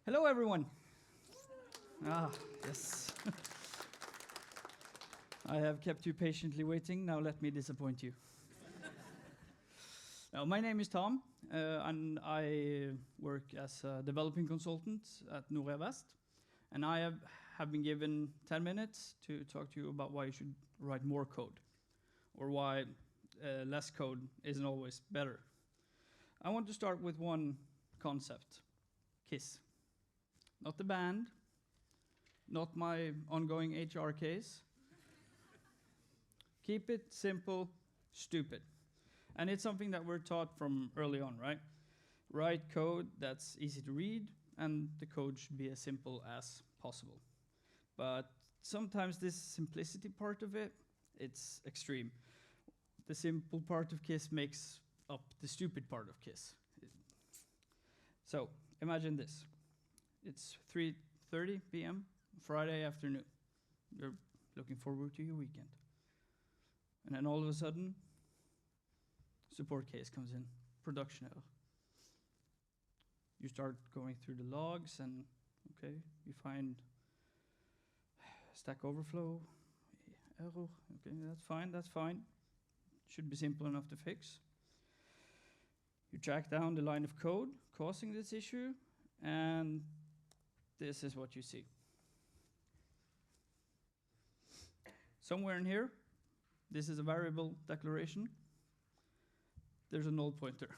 Hello, everyone. Yes. I have kept you patiently waiting. Now let me disappoint you. Now, my name is Tom, and I work as a developing consultant at Norway. And I have been given 10 minutes to talk to you about why you should write more code, or why less code isn't always better. I want to start with one concept, KISS. Not the band, not my ongoing HR case. Keep it simple, stupid. And it's something that we're taught from early on, right? Write code that's easy to read, and the code should be as simple as possible. But sometimes this simplicity part of it, it's extreme. The simple part of KISS makes up the stupid part of KISS. So imagine this. It's 3:30 p.m. Friday afternoon. You're looking forward to your weekend. And then all of a sudden, support case comes in, production error. You start going through the logs and, okay, you find Stack Overflow, error, okay, that's fine. Should be simple enough to fix. You track down the line of code causing this issue, and this is what you see. Somewhere in here, this is a variable declaration. There's a null pointer.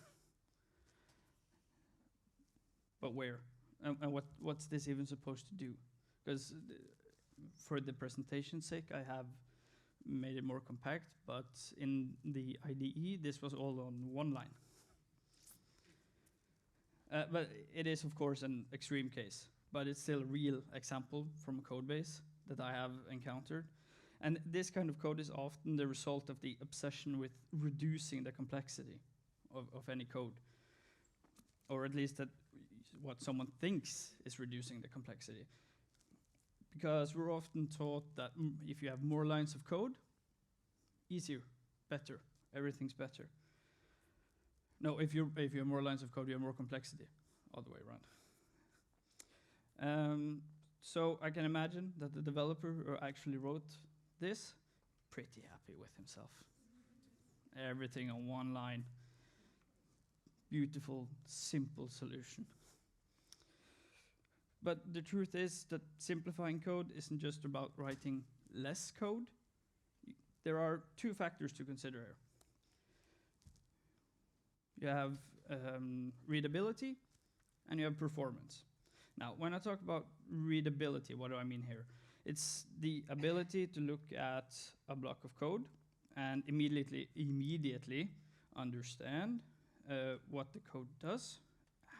But where? And what's this even supposed to do? Because for the presentation's sake, I have made it more compact, but in the IDE, this was all on one line. But it is, of course, an extreme case, but it's still a real example from a code base that I have encountered. And this kind of code is often the result of the obsession with reducing the complexity of any code, or at least that what someone thinks is reducing the complexity. Because we're often taught that if you have more lines of code, easier, better, everything's better. No, if you have more lines of code, you have more complexity, all the way around. So I can imagine that the developer who actually wrote this, pretty happy with himself. Everything on one line. Beautiful, simple solution. But the truth is that simplifying code isn't just about writing less code. There are two factors to consider here. You have readability, and you have performance. Now, when I talk about readability, what do I mean here? It's the ability to look at a block of code and immediately understand what the code does,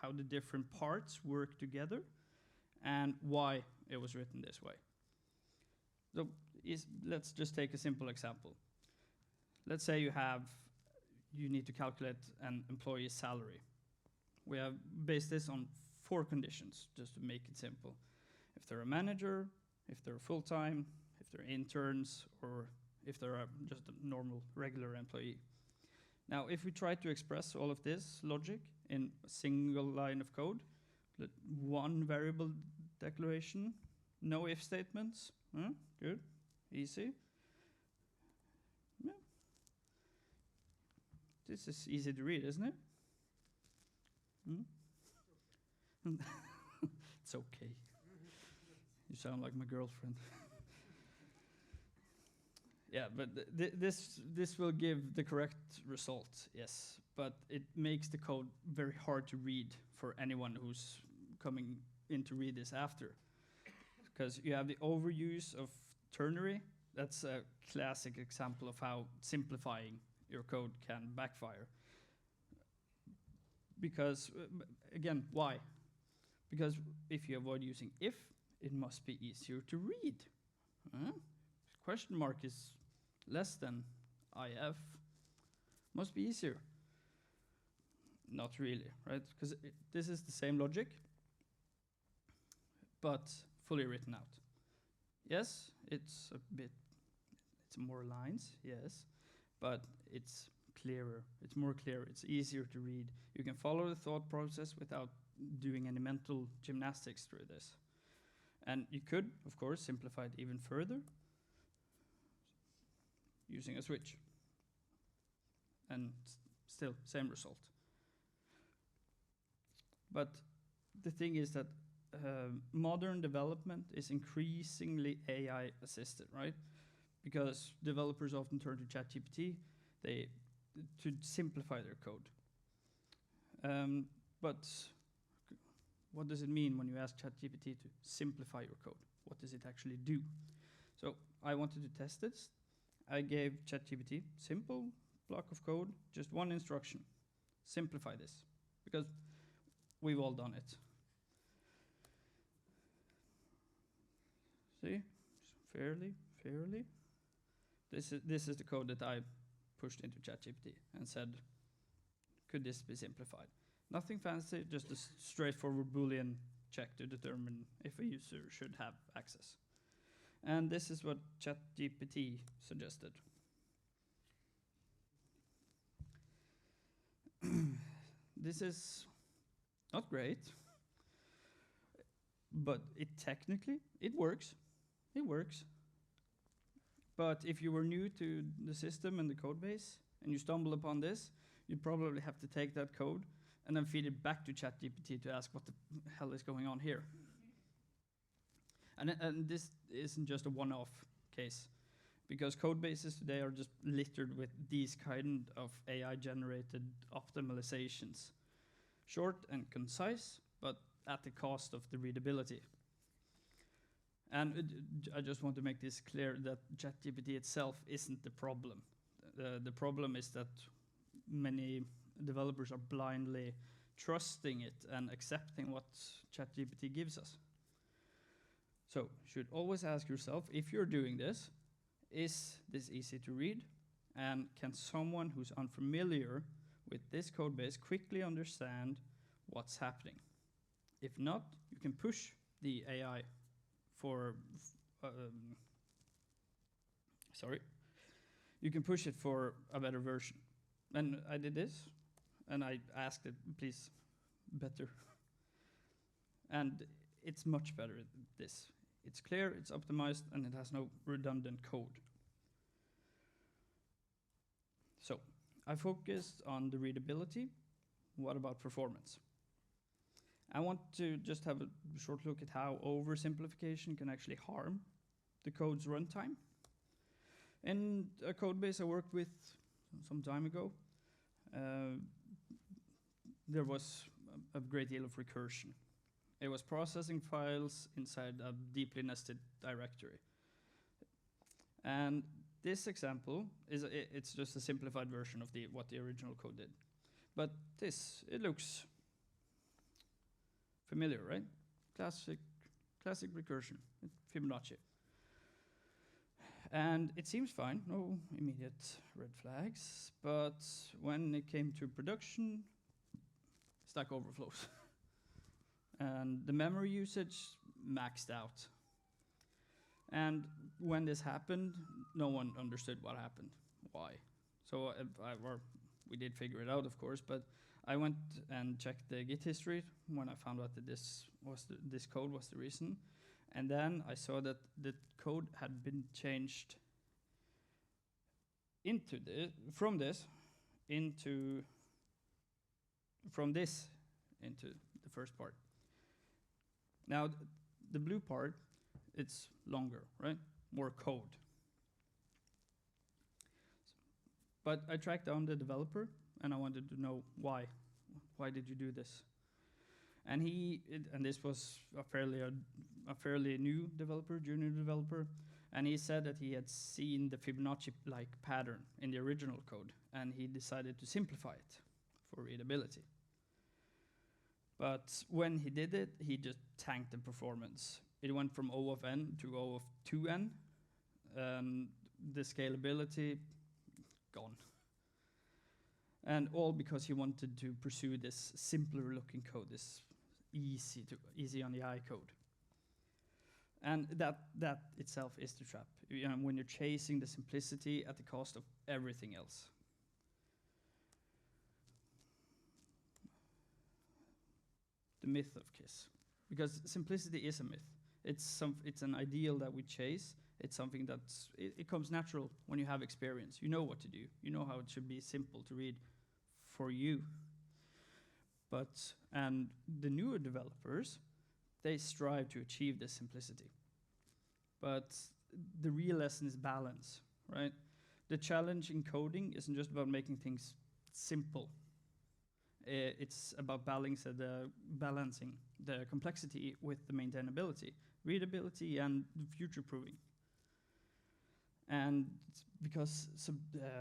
how the different parts work together, and why it was written this way. So let's just take a simple example. Let's say you need to calculate an employee's salary. We have based this on 4 conditions, just to make it simple. If they're a manager, if they're full-time, if they're interns, or if they're just a normal, regular employee. Now, if we try to express all of this logic in a single line of code, one variable declaration, no if statements, good, easy. Yeah. This is easy to read, isn't it? It's okay. You sound like my girlfriend. Yeah, but this will give the correct result, yes. But it makes the code very hard to read for anyone who's coming in to read this after. Because you have the overuse of ternary. That's a classic example of how simplifying your code can backfire. Because, again, why? Because if you avoid using if, it must be easier to read. Question mark is less than if. Must be easier. Not really, right? Because this is the same logic, but fully written out. Yes, it's more lines, yes, but it's clearer, it's more clear, it's easier to read. You can follow the thought process without doing any mental gymnastics through this. And you could, of course, simplify it even further using a switch. And still, same result. But the thing is that modern development is increasingly AI assisted, right? Because developers often turn to ChatGPT to simplify their code. But what does it mean when you ask ChatGPT to simplify your code? What does it actually do? So I wanted to test this. I gave ChatGPT simple block of code, just one instruction: simplify this, because we've all done it. See, fairly. This is the code that I pushed into ChatGPT and said, could this be simplified? Nothing fancy, just a straightforward Boolean check to determine if a user should have access. And this is what ChatGPT suggested. This is not great, but it works. It works. But if you were new to the system and the code base and you stumble upon this, you'd probably have to take that code and then feed it back to ChatGPT to ask what the hell is going on here. And this isn't just a one-off case, because code bases today are just littered with these kind of AI-generated optimizations. Short and concise, but at the cost of the readability. And I just want to make this clear that ChatGPT itself isn't the problem. The problem is that many developers are blindly trusting it and accepting what ChatGPT gives us. So you should always ask yourself, if you're doing this, is this easy to read? And can someone who's unfamiliar with this code base quickly understand what's happening? If not, you can push the AI you can push it for a better version. And I did this, and I asked it, please, better. And it's much better than this. It's clear, it's optimized, and it has no redundant code. So I focused on the readability. What about performance? I want to just have a short look at how oversimplification can actually harm the code's runtime. In a code base I worked with some time ago, there was a great deal of recursion. It was processing files inside a deeply nested directory. And this example it's just a simplified version of what the original code did. But it looks familiar, right? Classic recursion, Fibonacci. And it seems fine, no immediate red flags. But when it came to production, Stack Overflows. And the memory usage maxed out. And when this happened, no one understood what happened, why. So we did figure it out, of course, but I went and checked the Git history when I found out that this code was the reason. And then I saw that the code had been changed from this into the first part. Now, the blue part, it's longer, right? More code. But I tracked down the developer, and I wanted to know why. Why did you do this? And this was a fairly new developer, junior developer, and he said that he had seen the Fibonacci-like pattern in the original code, and he decided to simplify it for readability. But when he did it, he just tanked the performance. It went from O of n to O of 2n. The scalability, gone. And all because he wanted to pursue this simpler looking code, this easy on the eye code. And that itself is the trap. When you're chasing the simplicity at the cost of everything else. The myth of KISS, because simplicity is a myth. It's an ideal that we chase. It's something that's it comes natural when you have experience. You know what to do. You know how it should be simple to read for you. And the newer developers, they strive to achieve this simplicity. But the real lesson is balance, right? The challenge in coding isn't just about making things simple. It's about balancing the complexity with the maintainability, readability, and future-proofing. And because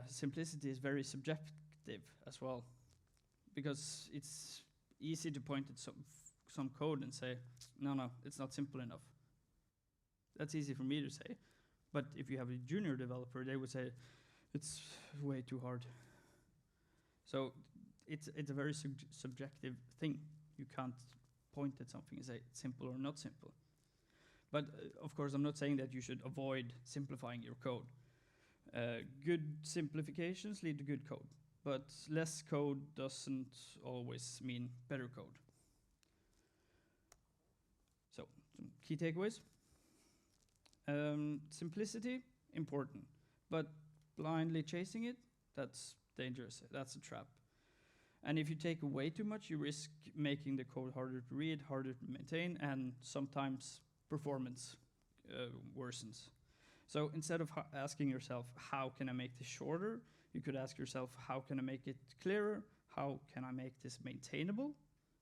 simplicity is very subjective as well, because it's easy to point at some code and say, no, it's not simple enough. That's easy for me to say. But if you have a junior developer, they would say, it's way too hard. So it's a very subjective thing. You can't point at something and say it's simple or not simple. But of course, I'm not saying that you should avoid simplifying your code. Good simplifications lead to good code, but less code doesn't always mean better code. So, some key takeaways. Simplicity, important, but blindly chasing it, that's dangerous. That's a trap. And if you take away too much, you risk making the code harder to read, harder to maintain, and sometimes performance worsens. So instead of asking yourself, how can I make this shorter? You could ask yourself, how can I make it clearer? How can I make this maintainable?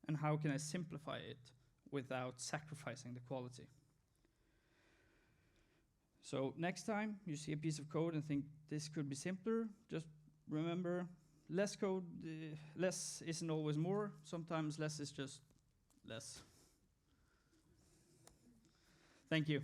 And how can I simplify it without sacrificing the quality? So next time you see a piece of code and think this could be simpler, just remember, less code, less isn't always more. Sometimes less is just less. Thank you.